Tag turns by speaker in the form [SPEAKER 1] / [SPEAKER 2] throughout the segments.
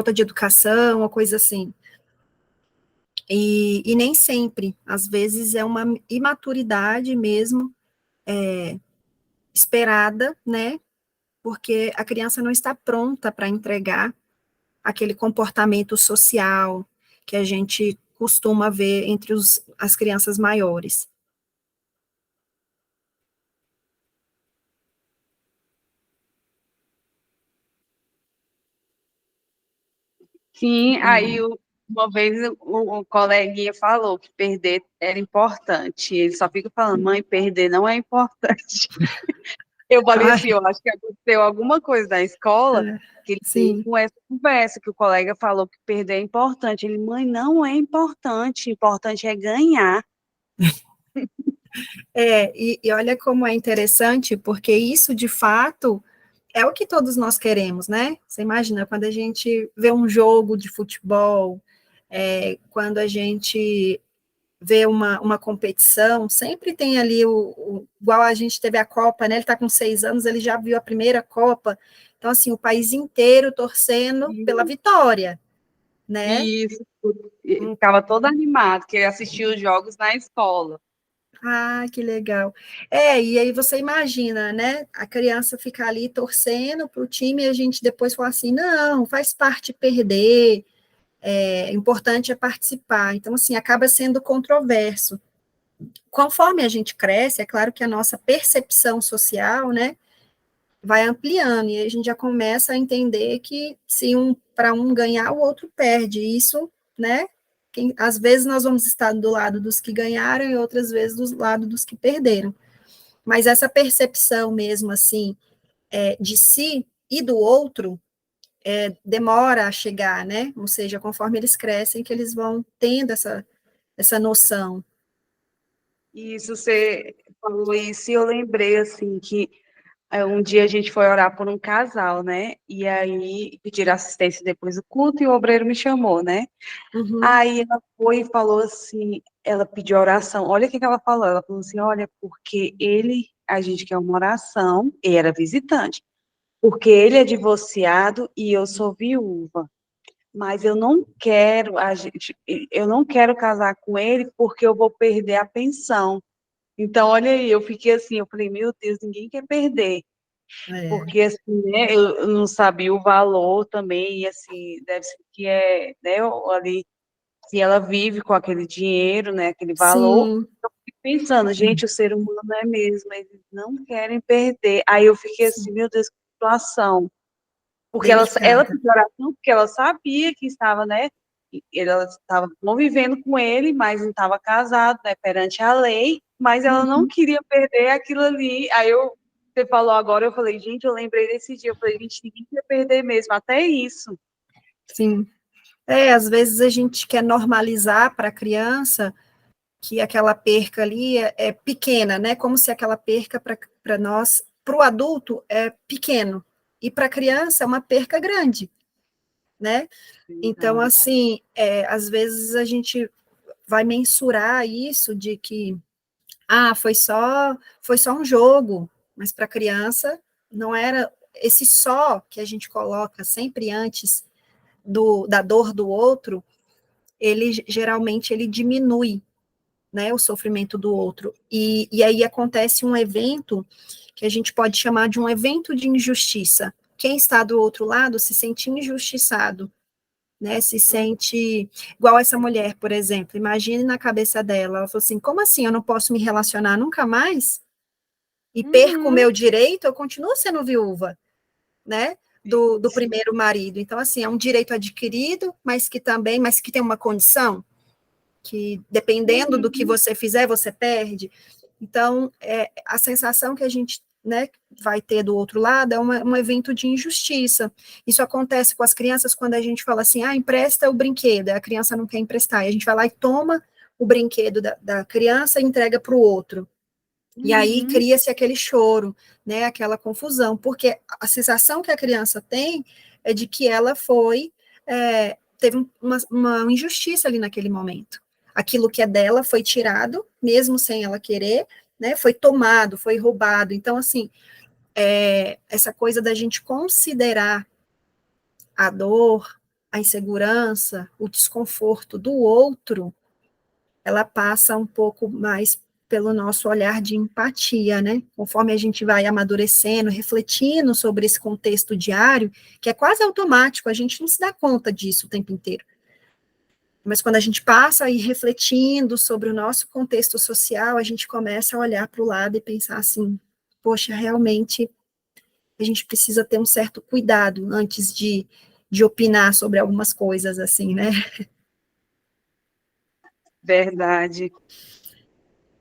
[SPEAKER 1] falta de educação, ou coisa assim. E nem sempre, às vezes é uma imaturidade mesmo, esperada, né, porque a criança não está pronta para entregar aquele comportamento social que a gente costuma ver entre as crianças maiores.
[SPEAKER 2] Sim, aí uma vez o coleguinha falou que perder era importante. Ele só fica falando, mãe, perder não é importante. Eu falei
[SPEAKER 1] Ai,
[SPEAKER 2] assim, eu acho que aconteceu alguma coisa na escola que ele veio
[SPEAKER 1] sim.
[SPEAKER 2] com essa conversa, que o colega falou que perder é importante. Ele, mãe, não é importante, importante é ganhar.
[SPEAKER 1] E olha como é interessante, porque isso, de fato, é o que todos nós queremos, né? Você imagina, quando a gente vê um jogo de futebol, quando a gente vê uma competição, sempre tem ali igual a gente teve a Copa, né? Ele está com 6 anos, ele já viu a primeira Copa. Então, assim, o país inteiro torcendo pela vitória, né?
[SPEAKER 2] E isso, e ficava todo animado, que assistia os jogos na escola.
[SPEAKER 1] Ah, que legal. E aí você imagina, né? A criança ficar ali torcendo para o time e a gente depois falar assim, não, faz parte perder, importante é participar. Então, assim, acaba sendo controverso. Conforme a gente cresce, é claro que a nossa percepção social, né, vai ampliando, e a gente já começa a entender que se para um ganhar, o outro perde. Isso, né? Às vezes nós vamos estar do lado dos que ganharam e outras vezes do lado dos que perderam. Mas essa percepção mesmo, assim, de si e do outro, demora a chegar, né? Ou seja, conforme eles crescem, que eles vão tendo essa noção.
[SPEAKER 2] E isso você falou isso, e eu lembrei assim que um dia a gente foi orar por um casal, né? E aí pediram assistência depois do culto e o obreiro me chamou, né?
[SPEAKER 1] Uhum,
[SPEAKER 2] Aí ela foi e falou assim, ela pediu oração. Olha o que que ela falou. Ela falou assim, olha, porque a gente quer uma oração, e era visitante, porque ele é divorciado e eu sou viúva. Mas eu não quero casar com ele porque eu vou perder a pensão. Então, olha aí, eu fiquei assim, eu falei, meu Deus, ninguém quer perder.
[SPEAKER 1] é,
[SPEAKER 2] Porque, assim, né, eu não sabia o valor também, e, assim, deve ser que né, ali, se ela vive com aquele dinheiro, né, aquele valor,
[SPEAKER 1] sim,
[SPEAKER 2] fico pensando, gente, o ser humano é mesmo, eles não querem perder. Aí eu fiquei assim,
[SPEAKER 1] sim,
[SPEAKER 2] meu Deus, que situação. Porque ela
[SPEAKER 1] delicada.
[SPEAKER 2] pediu oração, porque ela sabia que estava, né, ela estava convivendo com ele, mas não estava casado, né, perante a lei, mas ela não
[SPEAKER 1] Uhum,
[SPEAKER 2] queria perder aquilo ali. Você falou agora, eu falei, gente, eu lembrei desse dia, eu falei, gente, ninguém quer perder mesmo, até isso.
[SPEAKER 1] sim. Às vezes a gente quer normalizar para a criança que aquela perca ali é pequena, né? Como se aquela perca para nós, para o adulto, é pequeno. E para a criança é uma perca grande, né? Então,
[SPEAKER 2] Verdade.
[SPEAKER 1] assim, às vezes a gente vai mensurar isso de que, foi só um jogo, mas para a criança não era esse só que a gente coloca sempre antes da dor do outro, ele geralmente ele diminui, né, o sofrimento do outro. E aí acontece um evento que a gente pode chamar de um evento de injustiça. Quem está do outro lado se sente injustiçado, né, se sente igual essa mulher, por exemplo. Imagine na cabeça dela, ela falou assim, como assim eu não posso me relacionar nunca mais? E perco o
[SPEAKER 2] Uhum.
[SPEAKER 1] meu direito, eu continuo sendo viúva, né, do
[SPEAKER 2] Sim.
[SPEAKER 1] primeiro marido. Então, assim, é um direito adquirido, mas que tem uma condição, que dependendo do que
[SPEAKER 2] Uhum.
[SPEAKER 1] você fizer, você perde. Então, a sensação que a gente, né, vai ter do outro lado é um evento de injustiça. Isso acontece com as crianças quando a gente fala assim, empresta o brinquedo, a criança não quer emprestar, e a gente vai lá e toma o brinquedo da criança e entrega para o outro. E aí
[SPEAKER 2] Uhum.
[SPEAKER 1] cria-se aquele choro, né, aquela confusão, porque a sensação que a criança tem é de que ela teve uma injustiça ali naquele momento. Aquilo que é dela foi tirado, mesmo sem ela querer, né, foi tomado, foi roubado. Então, assim, essa coisa da gente considerar a dor, a insegurança, o desconforto do outro, ela passa um pouco mais pelo nosso olhar de empatia, né? Conforme a gente vai amadurecendo, refletindo sobre esse contexto diário, que é quase automático, a gente não se dá conta disso o tempo inteiro. Mas quando a gente passa a ir refletindo sobre o nosso contexto social, a gente começa a olhar para o lado e pensar assim, poxa, realmente a gente precisa ter um certo cuidado antes de opinar sobre algumas coisas, assim, né?
[SPEAKER 2] Verdade.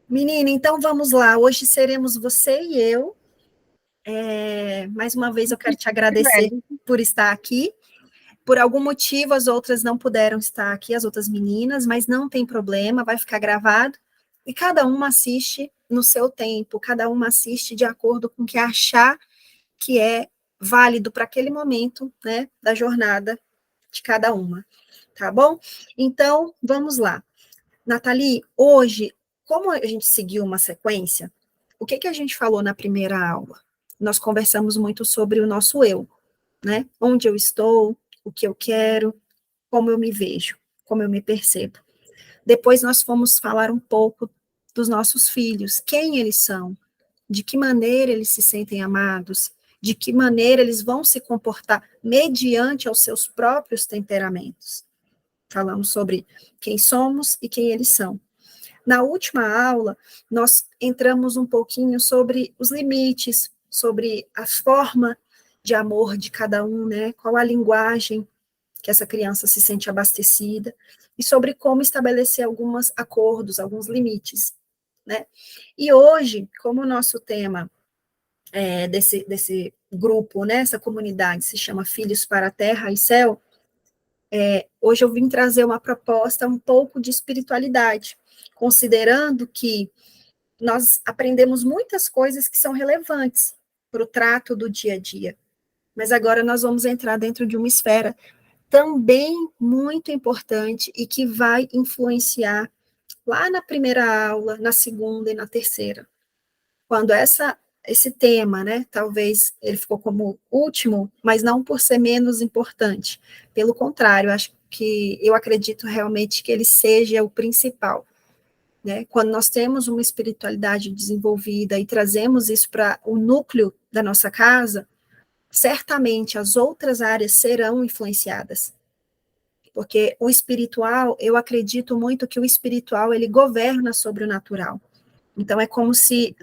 [SPEAKER 1] Menina, então vamos lá. Hoje seremos você e eu. Mais uma vez eu quero te agradecer por estar aqui. Por algum motivo, as outras não puderam estar aqui, as outras meninas, mas não tem problema, vai ficar gravado. E cada uma assiste no seu tempo, cada uma assiste de acordo com o que achar que é válido para aquele momento, né, da jornada de cada uma, tá bom? Então, vamos lá. Nathalie, hoje, como a gente seguiu uma sequência, o que que a gente falou na primeira aula? Nós conversamos muito sobre o nosso eu, né? Onde eu estou, o que eu quero, como eu me vejo, como eu me percebo. Depois nós fomos falar um pouco dos nossos filhos, quem eles são, de que maneira eles se sentem amados, de que maneira eles vão se comportar mediante aos seus próprios temperamentos. Falamos sobre quem somos e quem eles são. Na última aula, nós entramos um pouquinho sobre os limites, sobre a forma de amor de cada um, né? Qual a linguagem que essa criança se sente abastecida, e sobre como estabelecer alguns acordos, alguns limites, né? E hoje, como o nosso tema desse grupo, né, essa comunidade se chama Filhos para a Terra e Céu, hoje eu vim trazer uma proposta um pouco de espiritualidade, considerando que nós aprendemos muitas coisas que são relevantes para o trato do dia a dia, mas agora nós vamos entrar dentro de uma esfera também muito importante e que vai influenciar lá na primeira aula, na segunda e na terceira. Quando esse tema, né, talvez ele ficou como último, mas não por ser menos importante. Pelo contrário, eu acredito realmente que ele seja o principal. Né? Quando nós temos uma espiritualidade desenvolvida e trazemos isso para o núcleo da nossa casa, certamente as outras áreas serão influenciadas. Porque o espiritual, eu acredito muito que o espiritual, ele governa sobre o natural. Então, é como se,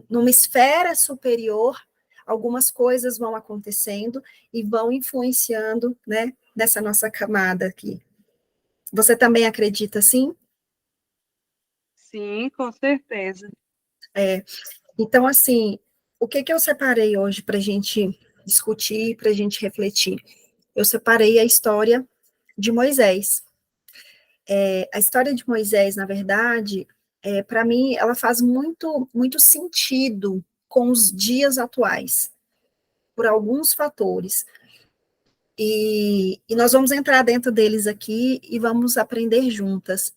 [SPEAKER 1] numa esfera superior, algumas coisas vão acontecendo e vão influenciando, né, nessa nossa camada aqui. Você também acredita assim?
[SPEAKER 2] Sim, com certeza.
[SPEAKER 1] Então, assim, o que que eu separei hoje para a gente discutir, para a gente refletir? Eu separei a história de Moisés. A história de Moisés, na verdade, para mim, ela faz muito sentido com os dias atuais, por alguns fatores. E nós vamos entrar dentro deles aqui e vamos aprender juntas.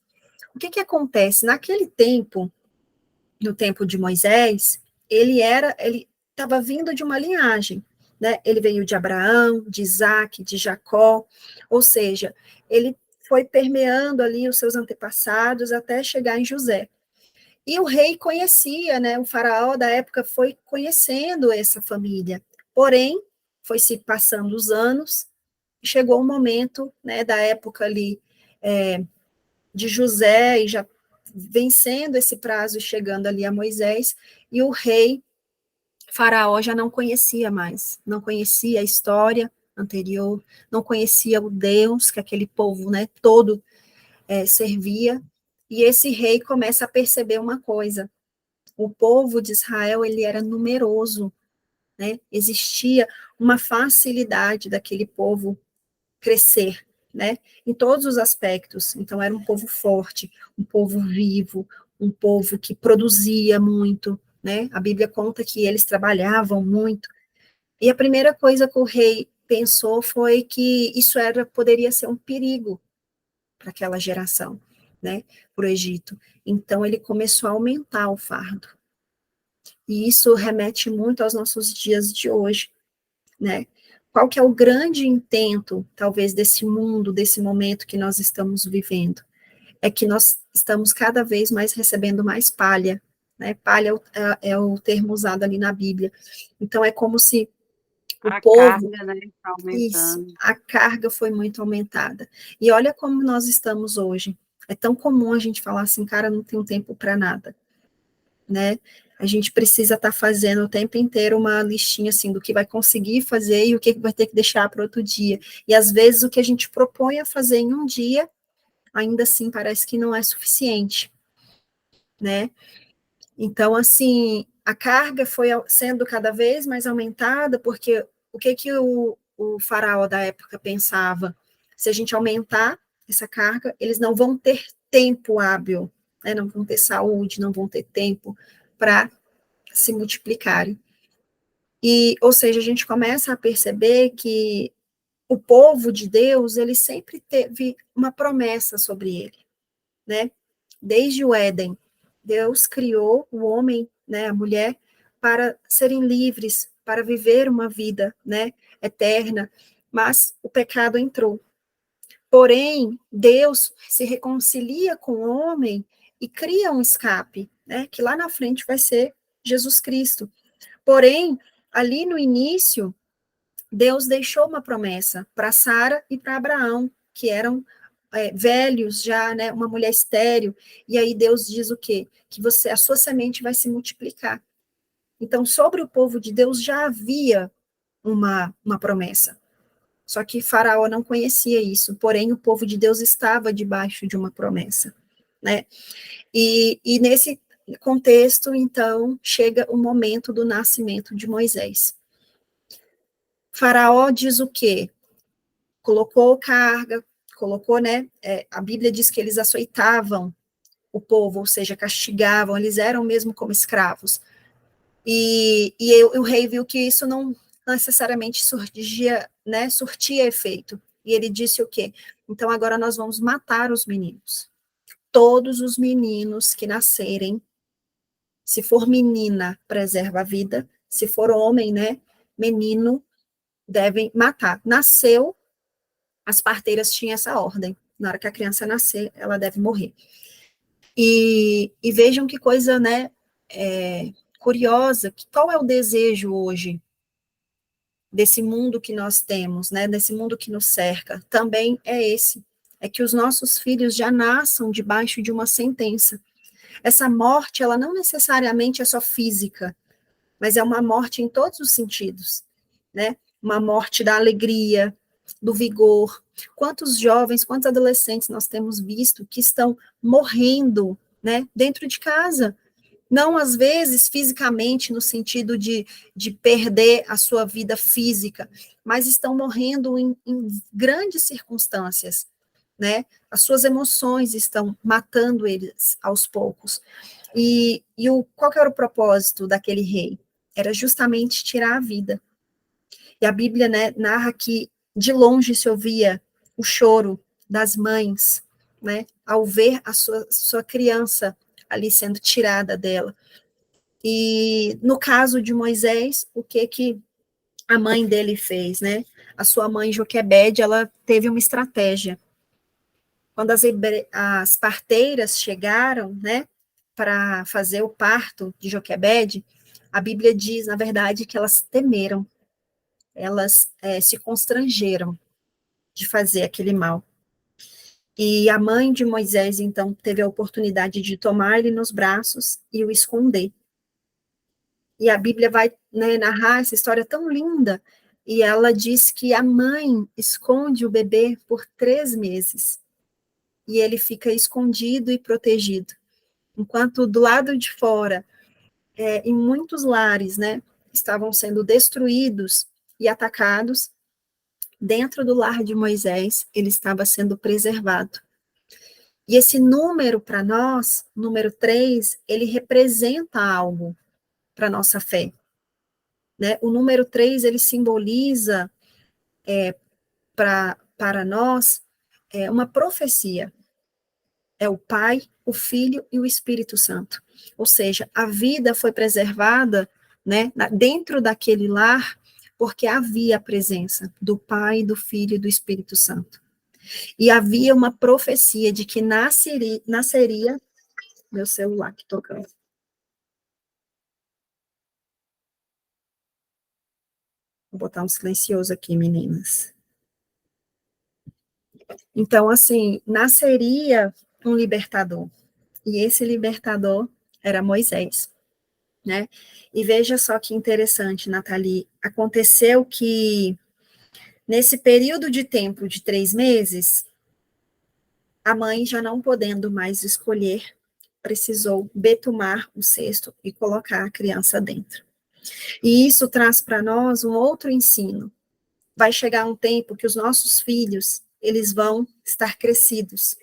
[SPEAKER 1] O que que acontece? Naquele tempo, no tempo de Moisés, ele estava vindo de uma linhagem, né? Ele veio de Abraão, de Isaac, de Jacó, ou seja, ele foi permeando ali os seus antepassados até chegar em José. E o rei conhecia, né? O faraó da época foi conhecendo essa família. Porém, foi se passando os anos, chegou o momento, né, da época ali de José, e já vencendo esse prazo, chegando ali a Moisés, e o rei Faraó já não conhecia mais, não conhecia a história anterior, não conhecia o Deus que aquele povo, né, todo servia, e esse rei começa a perceber uma coisa: o povo de Israel, ele era numeroso, né, existia uma facilidade daquele povo crescer, né, em todos os aspectos. Então, era um povo forte, um povo vivo, um povo que produzia muito, né, a Bíblia conta que eles trabalhavam muito, e a primeira coisa que o rei pensou foi que poderia ser um perigo para aquela geração, né, para o Egito. Então, ele começou a aumentar o fardo, e isso remete muito aos nossos dias de hoje, né, qual que é o grande intento, talvez, desse mundo, desse momento que nós estamos vivendo? É que nós estamos cada vez mais recebendo mais palha, né? Palha é o termo usado ali na Bíblia. Então, é como se o
[SPEAKER 2] A
[SPEAKER 1] povo,
[SPEAKER 2] carga, né, tá
[SPEAKER 1] isso,
[SPEAKER 2] aumentando.
[SPEAKER 1] a carga foi muito aumentada. E olha como nós estamos hoje. É tão comum a gente falar assim, cara, não tenho tempo para nada, né? A gente precisa estar fazendo o tempo inteiro uma listinha assim do que vai conseguir fazer e o que vai ter que deixar para outro dia. E às vezes o que a gente propõe a fazer em um dia, ainda assim parece que não é suficiente, né? Então, assim, a carga foi sendo cada vez mais aumentada, porque o que o faraó da época pensava? Se a gente aumentar essa carga, eles não vão ter tempo hábil, né? Não vão ter saúde, não vão ter tempo para se multiplicarem. E, ou seja, a gente começa a perceber que o povo de Deus, ele sempre teve uma promessa sobre ele, né? Desde o Éden, Deus criou o homem, né, a mulher, para serem livres, para viver uma vida, né, eterna, mas o pecado entrou. Porém, Deus se reconcilia com o homem e cria um escape, né, que lá na frente vai ser Jesus Cristo. Porém, ali no início, Deus deixou uma promessa para Sara e para Abraão, que eram velhos já, né, uma mulher estéril, e aí Deus diz o quê? Que a sua semente vai se multiplicar. Então, sobre o povo de Deus já havia uma promessa. Só que Faraó não conhecia isso, porém o povo de Deus estava debaixo de uma promessa, né? E nesse contexto, então, chega o momento do nascimento de Moisés. Faraó diz o quê? Colocou carga, colocou, né? A Bíblia diz que eles açoitavam o povo, ou seja, castigavam, eles eram mesmo como escravos. E o rei viu que isso não necessariamente surtia efeito. E ele disse o quê? Então agora nós vamos matar os meninos. Todos os meninos que nascerem, se for menina, preserva a vida, se for homem, né, menino, devem matar. Nasceu, as parteiras tinham essa ordem. Na hora que a criança nascer, ela deve morrer. E vejam que coisa, né, curiosa, qual é o desejo hoje desse mundo que nós temos, né, desse mundo que nos cerca? Também é esse, é que os nossos filhos já nasçam debaixo de uma sentença. Essa morte, ela não necessariamente é só física, mas é uma morte em todos os sentidos, né? Uma morte da alegria, do vigor. Quantos jovens, quantos adolescentes nós temos visto que estão morrendo, né, dentro de casa? Não, às vezes, fisicamente, no sentido de perder a sua vida física, mas estão morrendo em grandes circunstâncias, né? As suas emoções estão matando eles aos poucos. Qual que era o propósito daquele rei? Era justamente tirar a vida. E a Bíblia, né, narra que de longe se ouvia o choro das mães, né, ao ver a sua criança ali sendo tirada dela. E no caso de Moisés, o que a mãe dele fez, né? A sua mãe Joquebede, ela teve uma estratégia. Quando as parteiras chegaram, né, para fazer o parto de Joquebede, a Bíblia diz, na verdade, que elas temeram, elas se constrangeram de fazer aquele mal. E a mãe de Moisés, então, teve a oportunidade de tomar ele nos braços e o esconder. E a Bíblia vai, né, narrar essa história tão linda, e ela diz que a mãe esconde o bebê por 3 meses, e ele fica escondido e protegido. Enquanto do lado de fora, em muitos lares, né, estavam sendo destruídos e atacados, dentro do lar de Moisés, ele estava sendo preservado. E esse número para nós, número 3, ele representa algo para a nossa fé. Né? O número 3, ele simboliza para nós uma profecia. É o Pai, o Filho e o Espírito Santo. Ou seja, a vida foi preservada, né, dentro daquele lar, Porque havia a presença do Pai, do Filho e do Espírito Santo. E havia uma profecia de que nasceria meu celular que tocando. Vou botar um silencioso aqui, meninas. Então, assim, nasceria um libertador. E esse libertador era Moisés, né? E veja só que interessante, Nathalie. Aconteceu que, nesse período de tempo de 3 meses, a mãe, já não podendo mais escolher, precisou betumar o cesto e colocar a criança dentro. E isso traz para nós um outro ensino. Vai chegar um tempo que os nossos filhos, eles vão estar crescidos.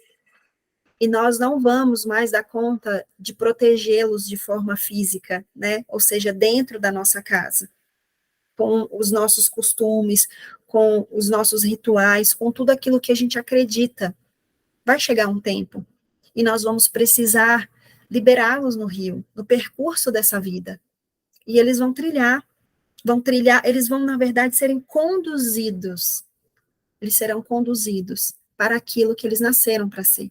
[SPEAKER 1] E nós não vamos mais dar conta de protegê-los de forma física, né? Ou seja, dentro da nossa casa, com os nossos costumes, com os nossos rituais, com tudo aquilo que a gente acredita. Vai chegar um tempo e nós vamos precisar liberá-los no rio, no percurso dessa vida. E eles vão trilhar, eles vão, na verdade, serem conduzidos. Eles serão conduzidos para aquilo que eles nasceram para ser.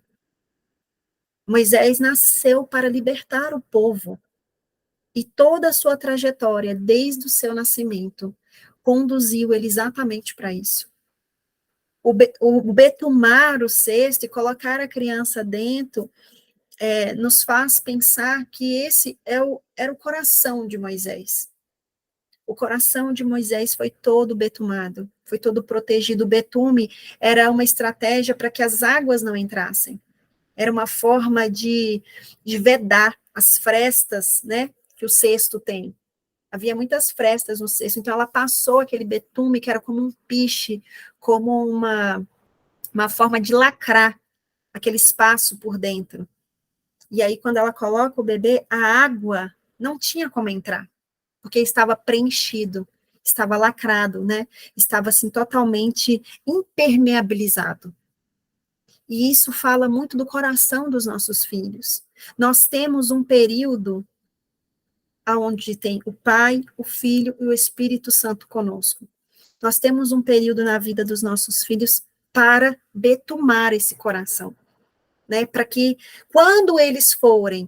[SPEAKER 1] Moisés nasceu para libertar o povo. E toda a sua trajetória, desde o seu nascimento, conduziu ele exatamente para isso. O betumar o cesto e colocar a criança dentro nos faz pensar que esse era o coração de Moisés. O coração de Moisés foi todo betumado, foi todo protegido. O betume era uma estratégia para que as águas não entrassem. Era uma forma de vedar as frestas, né, que o cesto tem. Havia muitas frestas no cesto, então ela passou aquele betume que era como um piche, como uma forma de lacrar aquele espaço por dentro. E aí, quando ela coloca o bebê, a água não tinha como entrar, porque estava preenchido, estava lacrado, né? Estava, assim, totalmente impermeabilizado. E isso fala muito do coração dos nossos filhos. Nós temos um período onde tem o Pai, o Filho e o Espírito Santo conosco. Nós temos um período na vida dos nossos filhos para betumar esse coração, né? Para que, quando eles forem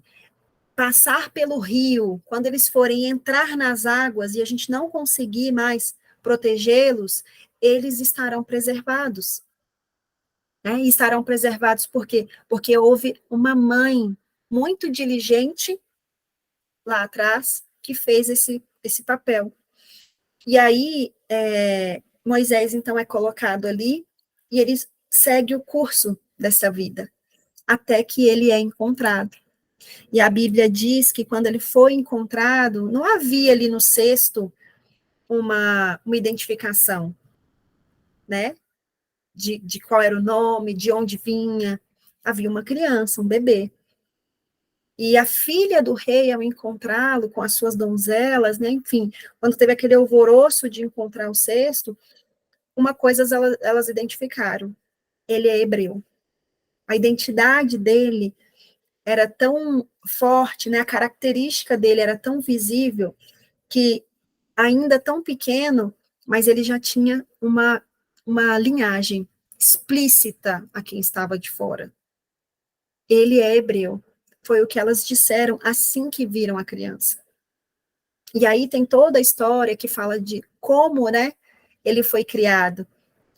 [SPEAKER 1] passar pelo rio, quando eles forem entrar nas águas e a gente não conseguir mais protegê-los, eles estarão preservados. Né? E estarão preservados por quê? Porque houve uma mãe muito diligente lá atrás que fez esse papel. E aí, Moisés, então, é colocado ali e ele segue o curso dessa vida, até que ele é encontrado. E a Bíblia diz que quando ele foi encontrado, não havia ali no cesto uma identificação, né? De qual era o nome, de onde vinha. Havia uma criança, um bebê. E a filha do rei, ao encontrá-lo com as suas donzelas, né? Enfim, quando teve aquele alvoroço de encontrar o cesto, uma coisa elas identificaram: ele é hebreu. A identidade dele era tão forte, né? A característica dele era tão visível que, ainda tão pequeno, mas ele já tinha uma linhagem explícita a quem estava de fora. Ele é hebreu. Foi o que elas disseram assim que viram a criança. E aí tem toda a história que fala de como, né, ele foi criado.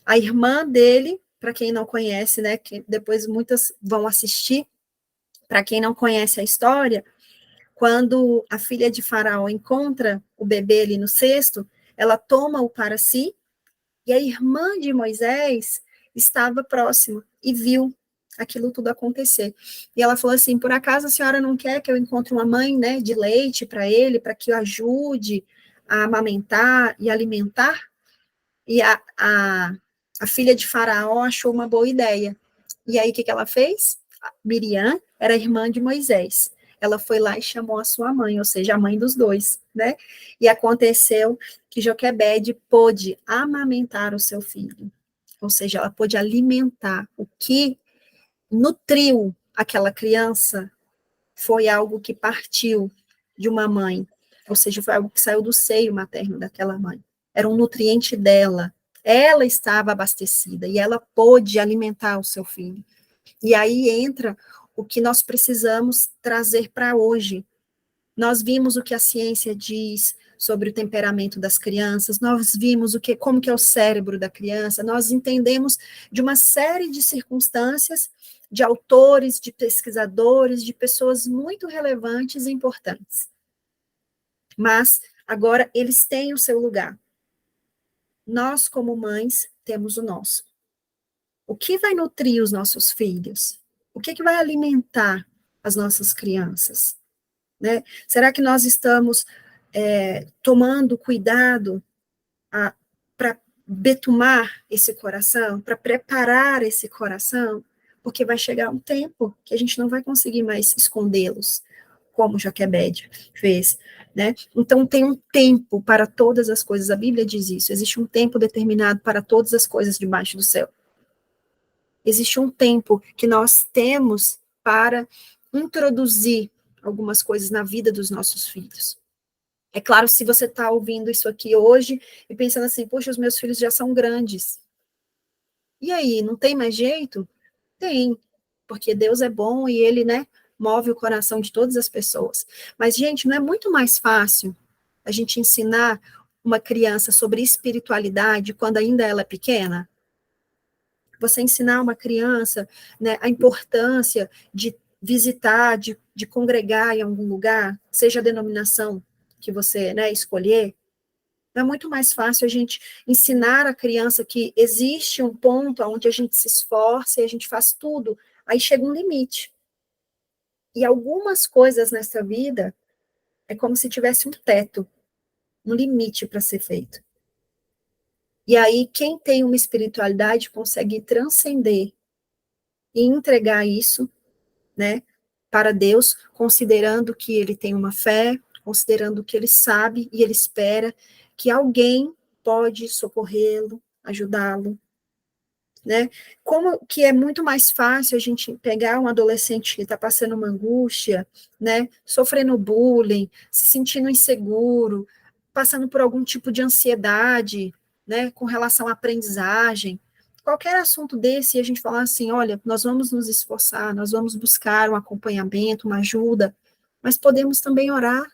[SPEAKER 1] A irmã dele, para quem não conhece, né, que depois muitas vão assistir, para quem não conhece a história, quando a filha de Faraó encontra o bebê ali no cesto, ela toma-o para si, e a irmã de Moisés estava próxima e viu aquilo tudo acontecer. E ela falou assim: por acaso a senhora não quer que eu encontre uma mãe, né, de leite para ele, para que o ajude a amamentar e alimentar? E a filha de Faraó achou uma boa ideia. E aí, o que ela fez? Miriam era irmã de Moisés. Ela foi lá e chamou a sua mãe, ou seja, a mãe dos dois, né? E aconteceu que Joquebede pôde amamentar o seu filho. Ou seja, ela pôde alimentar. O que nutriu aquela criança foi algo que partiu de uma mãe. Ou seja, foi algo que saiu do seio materno daquela mãe. era um nutriente dela. Ela estava abastecida e ela pôde alimentar o seu filho. E aí entra o que nós precisamos trazer para hoje. Nós vimos o que a ciência diz sobre o temperamento das crianças, nós vimos como que é o cérebro da criança, nós entendemos de uma série de circunstâncias, de autores, de pesquisadores, de pessoas muito relevantes e importantes. Mas agora eles têm o seu lugar. Nós, como mães, temos o nosso. O que vai nutrir os nossos filhos? O que vai alimentar as nossas crianças? Né? Será que nós estamos tomando cuidado para betumar esse coração, para preparar esse coração? Porque vai chegar um tempo que a gente não vai conseguir mais escondê-los, como Joquebede fez. Né? Então, tem um tempo para todas as coisas, a Bíblia diz isso, existe um tempo determinado para todas as coisas debaixo do céu. Existe um tempo que nós temos para introduzir algumas coisas na vida dos nossos filhos. É claro, se você está ouvindo isso aqui hoje e pensando assim, poxa, os meus filhos já são grandes. E aí, não tem mais jeito? Tem, porque Deus é bom e Ele, né, move o coração de todas as pessoas. Mas, gente, não é muito mais fácil a gente ensinar uma criança sobre espiritualidade quando ainda ela é pequena? Você ensinar uma criança, né, a importância de visitar, de congregar em algum lugar, seja a denominação que você, né, escolher, é muito mais fácil a gente ensinar a criança que existe um ponto onde a gente se esforça e a gente faz tudo, aí chega um limite. E algumas coisas nessa vida é como se tivesse um teto, um limite para ser feito. E aí quem tem uma espiritualidade consegue transcender e entregar isso, né, para Deus, considerando que ele tem uma fé, considerando que ele sabe e ele espera que alguém pode socorrê-lo, ajudá-lo, né? Como que é muito mais fácil a gente pegar um adolescente que está passando uma angústia, né, sofrendo bullying, se sentindo inseguro, passando por algum tipo de ansiedade, né, com relação à aprendizagem, qualquer assunto desse, a gente falar assim, olha, nós vamos nos esforçar, nós vamos buscar um acompanhamento, uma ajuda, mas podemos também orar.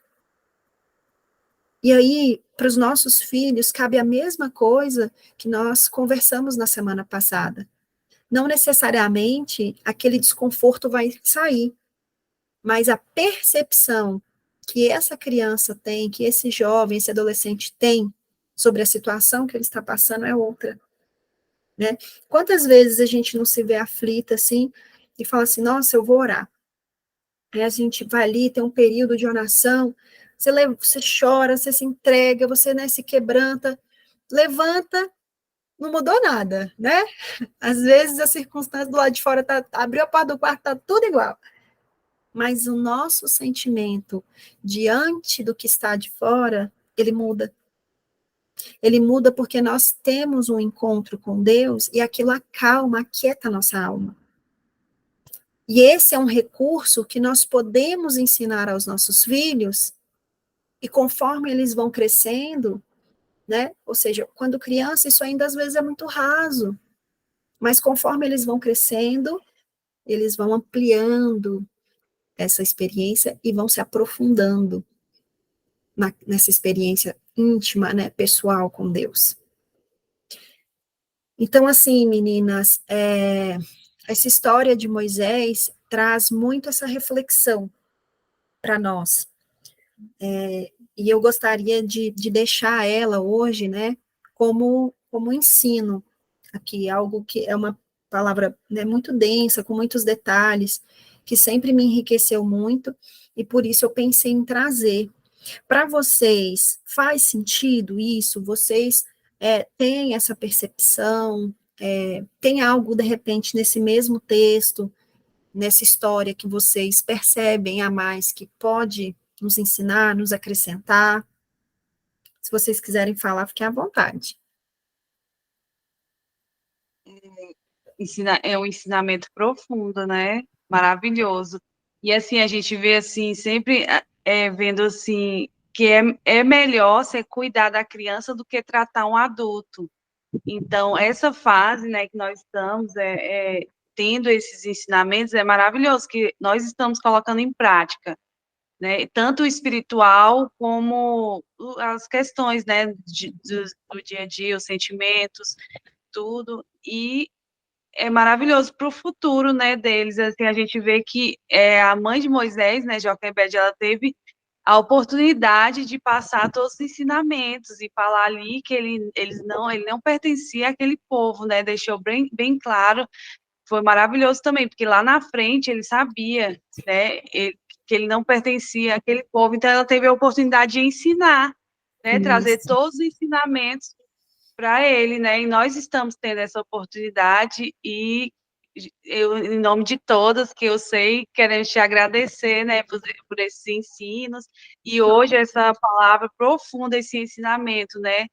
[SPEAKER 1] E aí, para os nossos filhos, cabe a mesma coisa que nós conversamos na semana passada. Não necessariamente aquele desconforto vai sair, mas a percepção que essa criança tem, que esse jovem, esse adolescente tem sobre a situação que ele está passando é outra. Né? Quantas vezes a gente não se vê aflita assim e fala assim, nossa, eu vou orar. Aí a gente vai ali, tem um período de oração, você chora, você se entrega, você, né, se quebranta, levanta, não mudou nada, né? Às vezes a circunstância do lado de fora abriu a porta do quarto, tá tudo igual. Mas o nosso sentimento diante do que está de fora, ele muda. Ele muda porque nós temos um encontro com Deus e aquilo acalma, aquieta a nossa alma. E esse é um recurso que nós podemos ensinar aos nossos filhos, e conforme eles vão crescendo, né? Ou seja, quando criança, isso ainda às vezes é muito raso, mas conforme eles vão crescendo, eles vão ampliando essa experiência e vão se aprofundando nessa experiência íntima, né, pessoal com Deus. Então, assim, meninas, essa história de Moisés traz muito essa reflexão para nós. E eu gostaria de deixar ela hoje, né, como ensino aqui, algo que é uma palavra, né, muito densa, com muitos detalhes, que sempre me enriqueceu muito, e por isso eu pensei em trazer. Para vocês, faz sentido isso? Vocês têm essa percepção? Tem algo, de repente, nesse mesmo texto, nessa história que vocês percebem a mais, que pode nos ensinar, nos acrescentar? Se vocês quiserem falar, fiquem à vontade.
[SPEAKER 2] É um ensinamento profundo, né? Maravilhoso. E assim, a gente vê assim, sempre vendo assim, porque é melhor você cuidar da criança do que tratar um adulto. Então, essa fase, né, que nós estamos tendo esses ensinamentos é maravilhoso, que nós estamos colocando em prática, né, tanto o espiritual como as questões, né, do dia a dia, os sentimentos, tudo, e é maravilhoso para o futuro, né, deles, assim, a gente vê que a mãe de Moisés, né, Joquebede, ela teve a oportunidade de passar todos os ensinamentos e falar ali que ele não pertencia àquele povo, né, deixou bem claro, foi maravilhoso também, porque lá na frente ele sabia, né, que ele não pertencia àquele povo, então ela teve a oportunidade de ensinar, né, trazer
[SPEAKER 1] Isso.
[SPEAKER 2] todos os ensinamentos para ele, né? E nós estamos tendo essa oportunidade e eu, em nome de todas que eu sei, queremos te agradecer, né, por esses ensinos e hoje essa palavra profunda, esse ensinamento, né?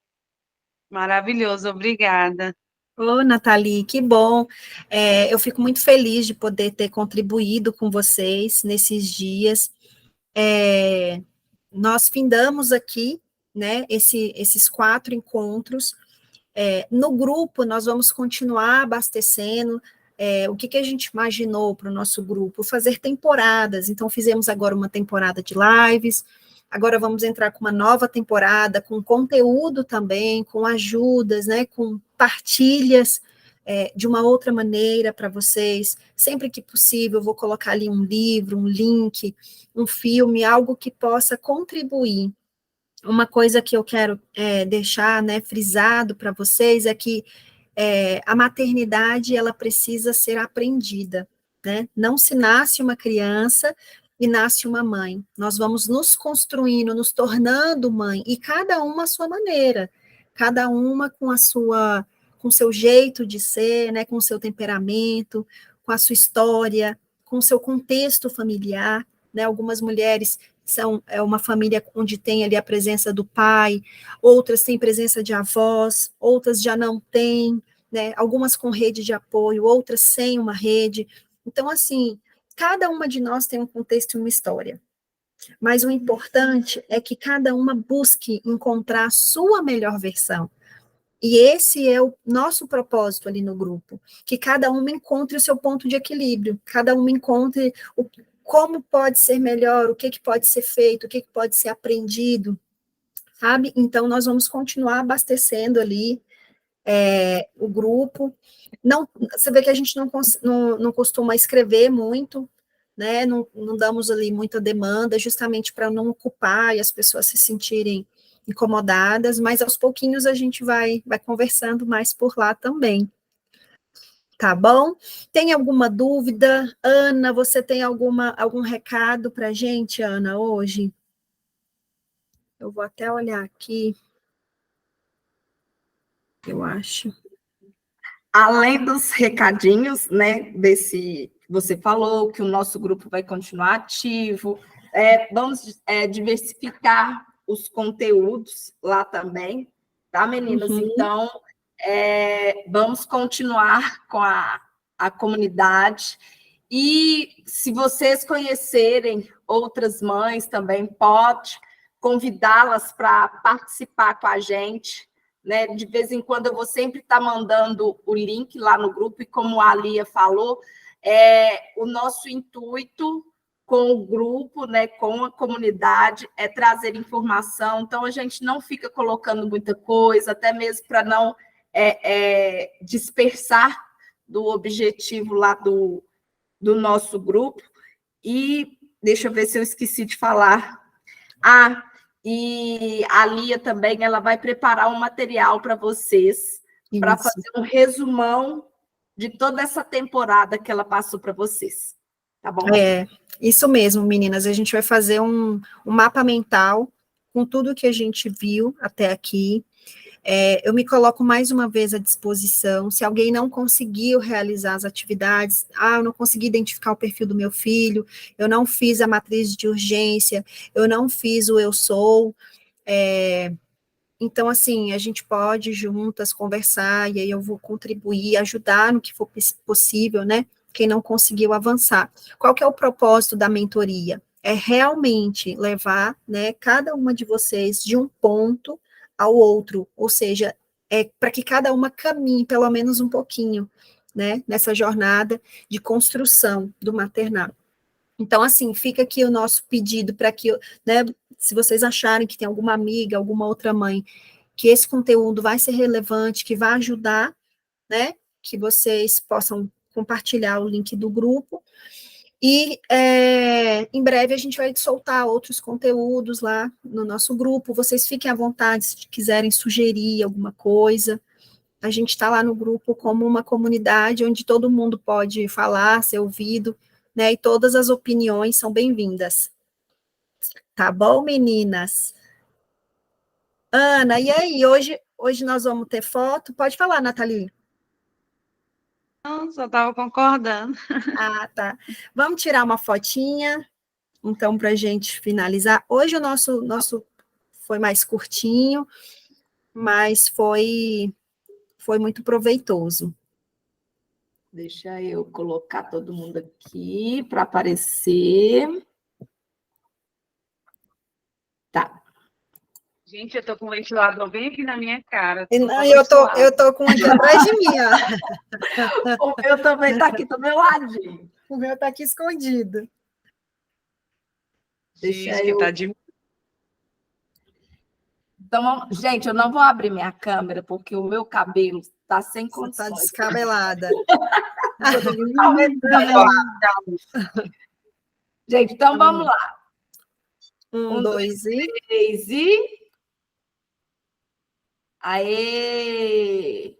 [SPEAKER 2] Maravilhoso, obrigada.
[SPEAKER 1] Ô, Nathalie, que bom. Eu fico muito feliz de poder ter contribuído com vocês nesses dias. Nós findamos aqui, né, esses 4 encontros. No grupo, nós vamos continuar abastecendo. O que a gente imaginou para o nosso grupo? Fazer temporadas. Então, fizemos agora uma temporada de lives, agora vamos entrar com uma nova temporada, com conteúdo também, com ajudas, né, com partilhas de uma outra maneira para vocês. Sempre que possível, eu vou colocar ali um livro, um link, um filme, algo que possa contribuir. Uma coisa que eu quero deixar, né, frisado para vocês é que a maternidade, ela precisa ser aprendida, né? Não se nasce uma criança e nasce uma mãe. Nós vamos nos construindo, nos tornando mãe, e cada uma à sua maneira, cada uma com o seu jeito de ser, né, com o seu temperamento, com a sua história, com o seu contexto familiar, né? Algumas mulheres é uma família onde tem ali a presença do pai, outras têm presença de avós, outras já não têm, né? Algumas com rede de apoio, outras sem uma rede. Então, assim, cada uma de nós tem um contexto e uma história. Mas o importante é que cada uma busque encontrar a sua melhor versão. E esse é o nosso propósito ali no grupo, que cada uma encontre o seu ponto de equilíbrio, cada uma encontre como pode ser melhor, o que pode ser feito, o que pode ser aprendido, sabe? Então, nós vamos continuar abastecendo ali o grupo. Não, você vê que a gente não costuma escrever muito, né? Não damos ali muita demanda, justamente para não ocupar e as pessoas se sentirem incomodadas, mas aos pouquinhos a gente vai conversando mais por lá também. Tá bom? Tem alguma dúvida? Ana, você tem algum recado para a gente, Ana, hoje? Eu vou até olhar aqui. Eu acho.
[SPEAKER 3] Além dos recadinhos, né, desse que você falou, que o nosso grupo vai continuar ativo, vamos diversificar os conteúdos lá também, tá, meninas?
[SPEAKER 1] Uhum.
[SPEAKER 3] Então, vamos continuar com a comunidade. E se vocês conhecerem outras mães também, pode convidá-las para participar com a gente, né? De vez em quando eu vou sempre estar mandando o link lá no grupo, e como a Lia falou, o nosso intuito com o grupo, né, com a comunidade, é trazer informação, então a gente não fica colocando muita coisa, até mesmo para não dispersar do objetivo lá do nosso grupo. E deixa eu ver se eu esqueci de falar. E a Lia também, ela vai preparar um material para vocês, para fazer um resumão de toda essa temporada que ela passou para vocês. Tá bom?
[SPEAKER 1] Isso mesmo, meninas. A gente vai fazer um mapa mental com tudo que a gente viu até aqui. Eu me coloco mais uma vez à disposição. Se alguém não conseguiu realizar as atividades, eu não consegui identificar o perfil do meu filho, eu não fiz a matriz de urgência, eu não fiz o eu sou. Então, assim, a gente pode juntas conversar, e aí eu vou contribuir, ajudar no que for possível, né? Quem não conseguiu avançar. Qual que é o propósito da mentoria? é realmente levar, né, cada uma de vocês de um ponto ao outro, ou seja, para que cada uma caminhe pelo menos um pouquinho, né, nessa jornada de construção do maternal. Então, assim, fica aqui o nosso pedido para que, né, se vocês acharem que tem alguma amiga, alguma outra mãe, que esse conteúdo vai ser relevante, que vai ajudar, né, que vocês possam compartilhar o link do grupo. E em breve a gente vai soltar outros conteúdos lá no nosso grupo. Vocês fiquem à vontade se quiserem sugerir alguma coisa. A gente está lá no grupo como uma comunidade onde todo mundo pode falar, ser ouvido, né? E todas as opiniões são bem-vindas. Tá bom, meninas? Ana, e aí? Hoje nós vamos ter foto? Pode falar, Nathalie.
[SPEAKER 2] Não, só estava concordando.
[SPEAKER 1] Ah, tá. Vamos tirar uma fotinha, então, para a gente finalizar. Hoje o nosso foi mais curtinho, mas foi muito proveitoso.
[SPEAKER 3] Deixa eu colocar todo mundo aqui para aparecer. Tá.
[SPEAKER 2] Gente, eu tô com o ventilador bem aqui na minha cara.
[SPEAKER 1] Eu tô com aqui atrás de mim, ó.
[SPEAKER 3] O meu também está aqui do meu ladinho.
[SPEAKER 1] O meu está aqui escondido.
[SPEAKER 3] Deixa
[SPEAKER 2] Gente,
[SPEAKER 3] eu...
[SPEAKER 2] tá de...
[SPEAKER 3] Então, gente, eu não vou abrir minha câmera, porque o meu cabelo está sem condições.
[SPEAKER 1] Está descabelada.
[SPEAKER 3] Gente, então vamos lá.
[SPEAKER 1] 1, 2 e...
[SPEAKER 3] 3 e... Aê!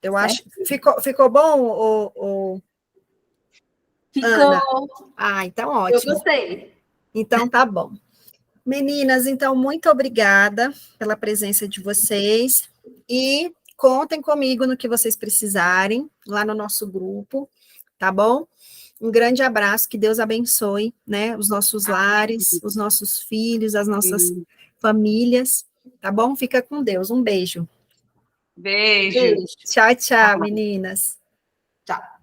[SPEAKER 1] Eu acho... Ficou bom,
[SPEAKER 3] Ficou.
[SPEAKER 1] Ana? Ah, então ótimo.
[SPEAKER 3] Eu gostei.
[SPEAKER 1] Então tá bom. Meninas, então, muito obrigada pela presença de vocês e contem comigo no que vocês precisarem, lá no nosso grupo, tá bom? Um grande abraço, que Deus abençoe, né, os nossos lares, os nossos filhos, as nossas famílias, tá bom? Fica com Deus, um beijo.
[SPEAKER 2] Beijo.
[SPEAKER 1] Tchau, tchau, meninas.
[SPEAKER 3] Tchau.